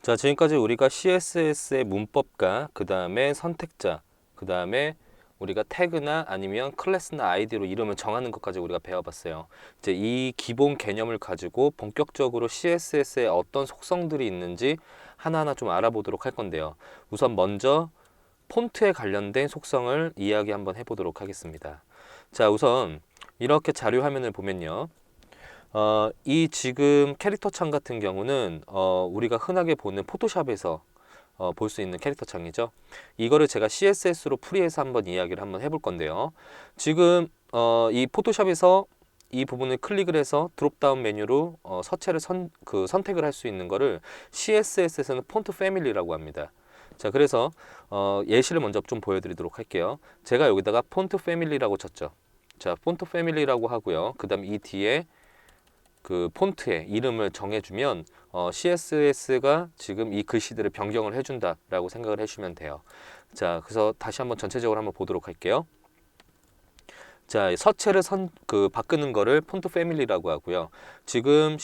자, 지금까지 우리가 CSS의 문법과 그 다음에 선택자, 그 다음에 우리가 태그나 아니면 클래스나 아이디로 이름을 정하는 것까지 우리가 배워봤어요. 이제 이 기본 개념을 가지고 본격적으로 CSS에 어떤 속성들이 있는지 하나하나 좀 알아보도록 할 건데요. 우선 먼저 폰트에 관련된 속성을 이야기 한번 해보도록 하겠습니다. 자, 우선 이렇게 자료 화면을 보면요. 이 지금 캐릭터 창 같은 경우는 우리가 흔하게 보는 포토샵에서 볼 수 있는 캐릭터 창이죠. 이거를 제가 CSS로 풀이해서 한번 이야기를 한번 해볼 건데요. 지금 이 포토샵에서 이 부분을 클릭을 해서 드롭다운 메뉴로 서체를 선택을 할 수 있는 거를 CSS에서는 폰트 패밀리라고 합니다. 자, 그래서 예시를 먼저 좀 보여드리도록 할게요. 제가 여기다가 폰트 패밀리라고 쳤죠. 자, 폰트 패밀리라고 하고요. 그 다음 이 뒤에 그 폰트의 이름을 정해주면 CSS가 지금 이 글씨들을 변경을 해준다라고 생각을 해주시면 돼요. 자, 그래서 다시 한번 전체적으로 한번 보도록 할게요. 자, 서체를 바꾸는 거를 폰트 패밀리라고 하고요. 지금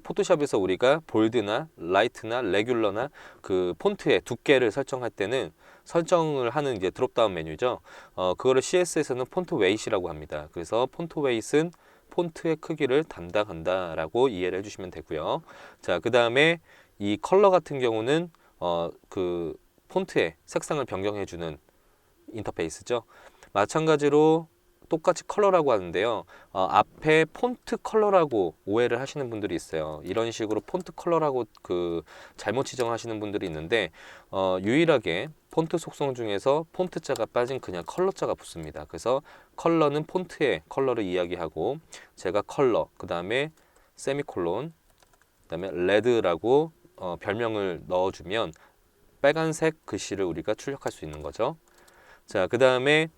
포토샵에서 우리가 볼드나 라이트나 레귤러나 그 폰트의 두께를 설정할 때는 설정을 하는 이제 드롭다운 메뉴죠. 그거를 CSS에서는 폰트 웨이트라고 합니다. 그래서 폰트 웨이트는 폰트의 크기를 담당한다라고 이해를 해주시면 되고요. 자, 그 다음에 이 컬러 같은 경우는 그 폰트의 색상을 변경해주는 인터페이스죠. 마찬가지로 똑같이 컬러라고 하는데요. 앞에 폰트 컬러라고 오해를 하시는 분들이 있어요. 이런 식으로 폰트 컬러라고 잘못 지정하시는 분들이 있는데 유일하게 폰트 속성 중에서 폰트 자가 빠진 그냥 컬러 자가 붙습니다. 그래서 컬러는 폰트의 컬러를 이야기하고 제가 컬러 그 다음에 세미콜론 그 다음에 레드라고 별명을 넣어주면 빨간색 글씨를 우리가 출력할 수 있는 거죠. 자, 그 다음에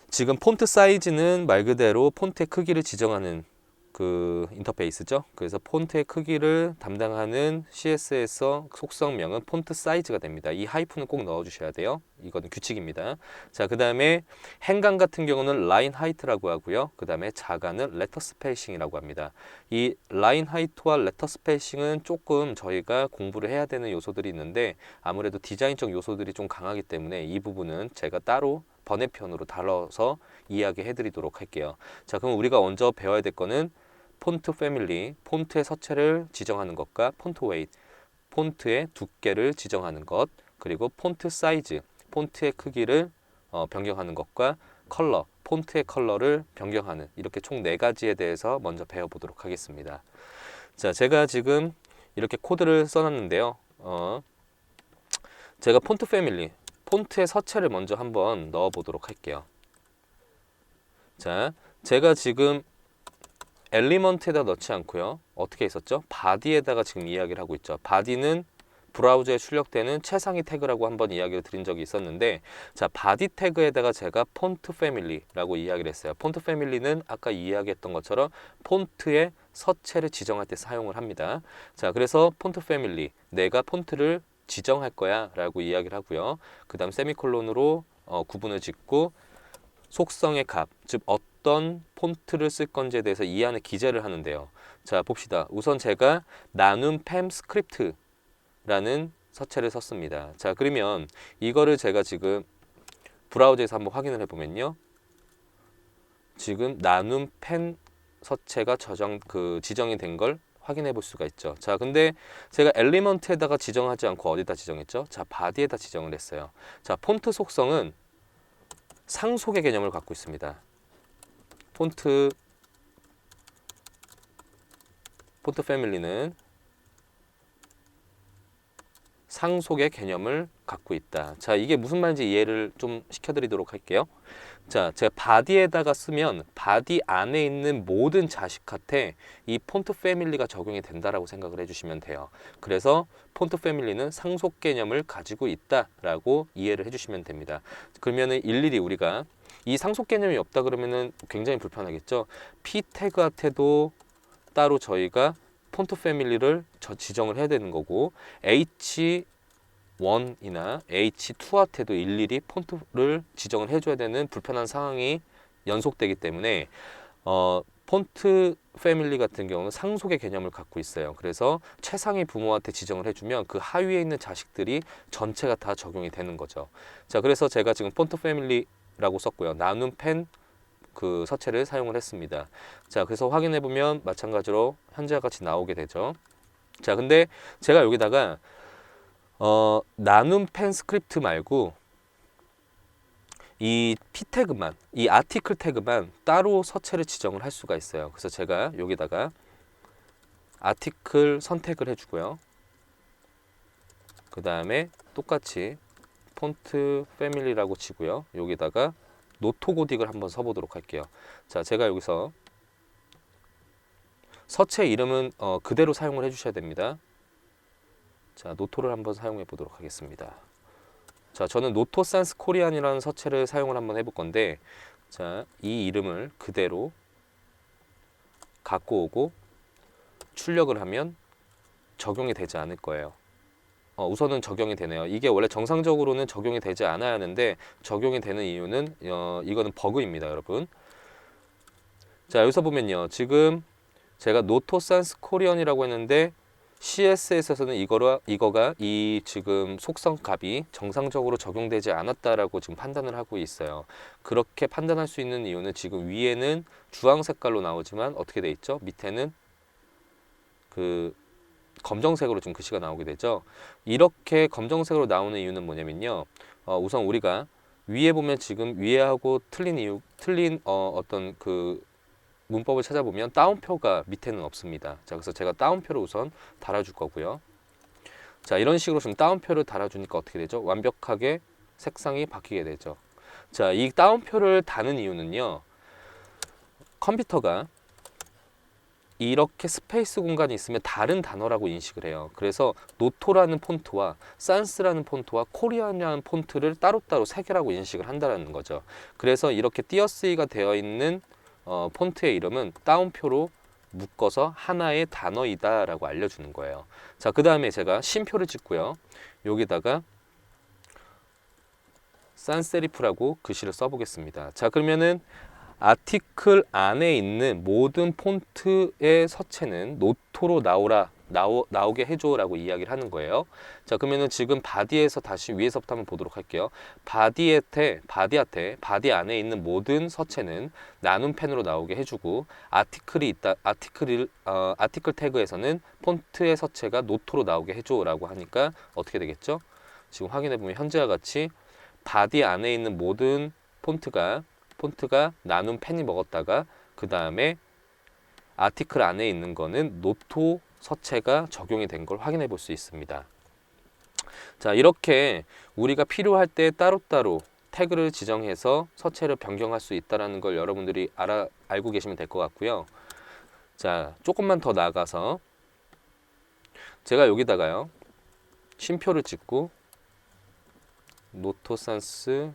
지금 폰트 사이즈는 말 그대로 폰트의 크기를 지정하는 그 인터페이스죠. 그래서 폰트의 크기를 담당하는 CSS에서 속성명은 폰트 사이즈가 됩니다. 이 하이픈은 꼭 넣어주셔야 돼요. 이거는 규칙입니다. 자, 그 다음에 행간 같은 경우는 라인 하이트라고 하고요. 그 다음에 자가는 레터 스페이싱이라고 합니다. 이 라인 하이트와 레터 스페이싱은 조금 저희가 공부를 해야 되는 요소들이 있는데 아무래도 디자인적 요소들이 좀 강하기 때문에 이 부분은 제가 따로 번외편으로 다뤄서 이야기해 드리도록 할게요. 자, 그럼 우리가 먼저 배워야 될 거는 폰트 패밀리, 폰트의 서체를 지정하는 것과 폰트 웨이트, 폰트의 두께를 지정하는 것, 그리고 폰트 사이즈, 폰트의 크기를 변경하는 것과 컬러, 폰트의 컬러를 변경하는 이렇게 총 4가지에 대해서 먼저 배워보도록 하겠습니다. 자, 제가 지금 이렇게 코드를 써놨는데요. 제가 폰트 패밀리, 폰트의 서체를 먼저 한번 넣어보도록 할게요. 자, 제가 지금 엘리먼트에다 넣지 않고요. 어떻게 했었죠? 바디에다가 지금 이야기를 하고 있죠. 바디는 브라우저에 출력되는 최상위 태그라고 한번 이야기를 드린 적이 있었는데 자, 바디 태그에다가 제가 폰트 패밀리라고 이야기를 했어요. 폰트 패밀리는 아까 이야기했던 것처럼 폰트의 서체를 지정할 때 사용을 합니다. 자, 그래서 폰트 패밀리, 내가 폰트를 지정할 거야 라고 이야기를 하고요. 그 다음 세미콜론으로 구분을 짓고 속성의 값, 즉 어떤 폰트를 쓸 건지에 대해서 이 안에 기재를 하는데요. 자, 봅시다. 우선 제가 나눔 팸 스크립트라는 서체를 썼습니다. 자, 그러면 이거를 제가 지금 브라우저에서 한번 확인을 해보면요. 지금 나눔 펜 서체가 지정이 된 걸 확인해 볼 수가 있죠. 자, 근데 제가 엘리먼트에다가 지정하지 않고 어디다 지정했죠? 자, 바디에다 지정을 했어요. 자, 폰트 속성은 상속의 개념을 갖고 있습니다. 폰트 패밀리는 상속의 개념을 갖고 있다. 자, 이게 무슨 말인지 이해를 좀 시켜드리도록 할게요. 자, 제가 바디에다가 쓰면 바디 안에 있는 모든 자식한테 이 폰트 패밀리가 적용이 된다라고 생각을 해주시면 돼요. 그래서 폰트 패밀리는 상속 개념을 가지고 있다라고 이해를 해주시면 됩니다. 그러면은 일일이 우리가 이 상속 개념이 없다 그러면은 굉장히 불편하겠죠. P 태그한테도 따로 저희가 폰트 패밀리를 지정을 해야 되는 거고 H1이나 H2한테도 일일이 폰트를 지정을 해줘야 되는 불편한 상황이 연속되기 때문에 폰트 패밀리 같은 경우는 상속의 개념을 갖고 있어요. 그래서 최상위 부모한테 지정을 해주면 그 하위에 있는 자식들이 전체가 다 적용이 되는 거죠. 자, 그래서 제가 지금 폰트 패밀리라고 썼고요. 나눔 펜 그 서체를 사용을 했습니다. 자, 그래서 확인해 보면 마찬가지로 현재와 같이 나오게 되죠. 자, 근데 제가 여기다가 나눔 펜 스크립트 말고 이 p 태그만, 이 아티클 태그만 따로 서체를 지정을 할 수가 있어요. 그래서 제가 여기다가 아티클 선택을 해주고요. 그 다음에 똑같이 폰트 패밀리라고 치고요. 여기다가 노토고딕을 한번 써보도록 할게요. 자, 제가 여기서 서체 이름은 그대로 사용을 해주셔야 됩니다. 자, 노토를 한번 사용해 보도록 하겠습니다. 자, 저는 노토 산스 코리안이라는 서체를 사용을 한번 해볼 건데, 자, 이 이름을 그대로 갖고 오고 출력을 하면 적용이 되지 않을 거예요. 우선은 적용이 되네요. 이게 원래 정상적으로는 적용이 되지 않아야 하는데 적용이 되는 이유는 이거는 버그입니다, 여러분. 자, 여기서 보면요, 지금 제가 노토 산스 코리안이라고 했는데 CSS에서는 이거가 이 지금 속성 값이 정상적으로 적용되지 않았다라고 지금 판단을 하고 있어요. 그렇게 판단할 수 있는 이유는 지금 위에는 주황 색깔로 나오지만 어떻게 돼 있죠? 밑에는 그 검정색으로 좀 글씨가 나오게 되죠. 이렇게 검정색으로 나오는 이유는 뭐냐면요. 우선 우리가 위에 보면 지금 위에하고 틀린 어떤 그 문법을 찾아보면 따옴표가 밑에는 없습니다. 자, 그래서 제가 따옴표를 우선 달아줄 거고요. 자, 이런 식으로 좀 따옴표를 달아주니까 어떻게 되죠? 완벽하게 색상이 바뀌게 되죠. 자, 이 따옴표를 다는 이유는요, 컴퓨터가 이렇게 스페이스 공간이 있으면 다른 단어라고 인식을 해요. 그래서 노토라는 폰트와 산스라는 폰트와 코리안이라는 폰트를 따로따로 세 개라고 인식을 한다는 거죠. 그래서 이렇게 띄어쓰기가 되어 있는 폰트의 이름은 따옴표로 묶어서 하나의 단어이다 라고 알려주는 거예요. 자, 그 다음에 제가 쉼표를 찍고요. 여기다가 산세리프라고 글씨를 써보겠습니다. 자, 그러면은 아티클 안에 있는 모든 폰트의 서체는 노토로 나오게 해줘라고 이야기를 하는 거예요. 자, 그러면은 지금 바디에서 다시 위에서부터 한번 보도록 할게요. 바디 안에 있는 모든 서체는 나눔 펜으로 나오게 해주고, 아티클 태그에서는 폰트의 서체가 노토로 나오게 해줘라고 하니까 어떻게 되겠죠? 지금 확인해 보면 현재와 같이 바디 안에 있는 모든 폰트가 나눔 펜이 먹었다가 그 다음에 아티클 안에 있는 거는 노토 서체가 적용이 된 걸 확인해 볼 수 있습니다. 자, 이렇게 우리가 필요할 때 따로따로 태그를 지정해서 서체를 변경할 수 있다는 걸 여러분들이 알고 계시면 될 것 같고요. 자, 조금만 더 나아가서 제가 여기다가요, 쉼표를 찍고 노토산스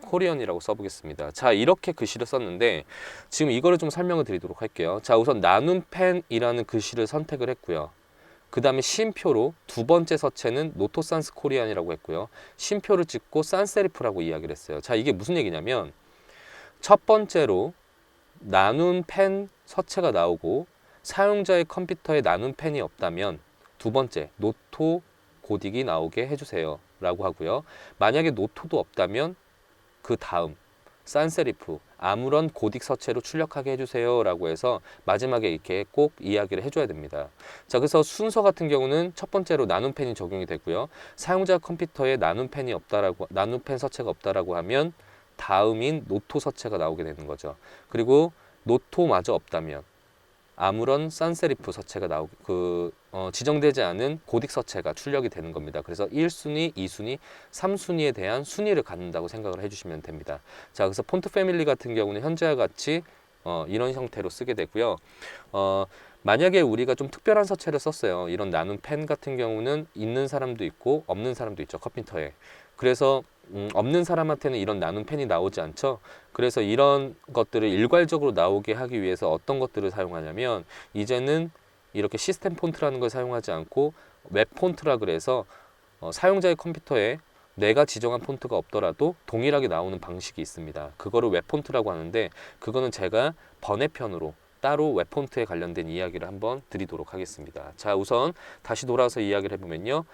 코리언이라고 써보겠습니다. 자, 이렇게 글씨를 썼는데 지금 이거를 좀 설명을 드리도록 할게요. 자, 우선 나눔 펜이라는 글씨를 선택을 했고요. 그 다음에 쉼표로 두 번째 서체는 노토산스 코리안이라고 했고요. 쉼표를 찍고 산세리프라고 이야기를 했어요. 자, 이게 무슨 얘기냐면 첫 번째로 나눔 펜 서체가 나오고 사용자의 컴퓨터에 나눔 펜이 없다면 두 번째 노토 고딕이 나오게 해주세요 라고 하고요. 만약에 노토도 없다면 그 다음 산세리프 아무런 고딕 서체로 출력하게 해주세요 라고 해서 마지막에 이렇게 꼭 이야기를 해줘야 됩니다. 자, 그래서 순서 같은 경우는 첫 번째로 나눔 펜이 적용이 되고요. 사용자 컴퓨터에 나눔 펜 서체가 없다라고 하면 다음인 노토 서체가 나오게 되는 거죠. 그리고 노토마저 없다면 아무런 산세리프 서체가 지정되지 않은 고딕 서체가 출력이 되는 겁니다. 그래서 1순위, 2순위, 3순위에 대한 순위를 갖는다고 생각을 해주시면 됩니다. 자, 그래서 폰트 패밀리 같은 경우는 현재와 같이 이런 형태로 쓰게 되고요. 만약에 우리가 좀 특별한 서체를 썼어요. 이런 나눔 펜 같은 경우는 있는 사람도 있고 없는 사람도 있죠, 컴퓨터에. 그래서 없는 사람한테는 이런 나눔 펜이 나오지 않죠. 그래서 이런 것들을 일괄적으로 나오게 하기 위해서 어떤 것들을 사용하냐면 이제는 이렇게 시스템 폰트라는 걸 사용하지 않고 웹 폰트라 그래서 사용자의 컴퓨터에 내가 지정한 폰트가 없더라도 동일하게 나오는 방식이 있습니다. 그거를 웹폰트라고 하는데 그거는 제가 번외편으로 따로 웹폰트에 관련된 이야기를 한번 드리도록 하겠습니다. 자, 우선 다시 돌아와서 이야기를 해보면요.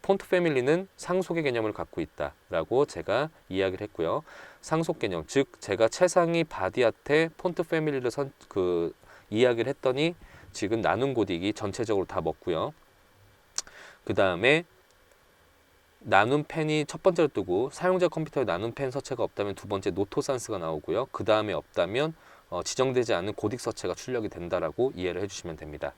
폰트 패밀리는 상속의 개념을 갖고 있다라고 제가 이야기를 했고요. 상속 개념, 즉 제가 최상위 바디아테 폰트 패밀리를 이야기를 했더니 지금 나눔 고딕이 전체적으로 다 먹고요. 그 다음에 나눔 펜이 첫 번째로 뜨고 사용자 컴퓨터에 나눔 펜 서체가 없다면 두 번째 노토산스가 나오고요. 그 다음에 없다면 지정되지 않은 고딕 서체가 출력이 된다라고 이해를 해주시면 됩니다.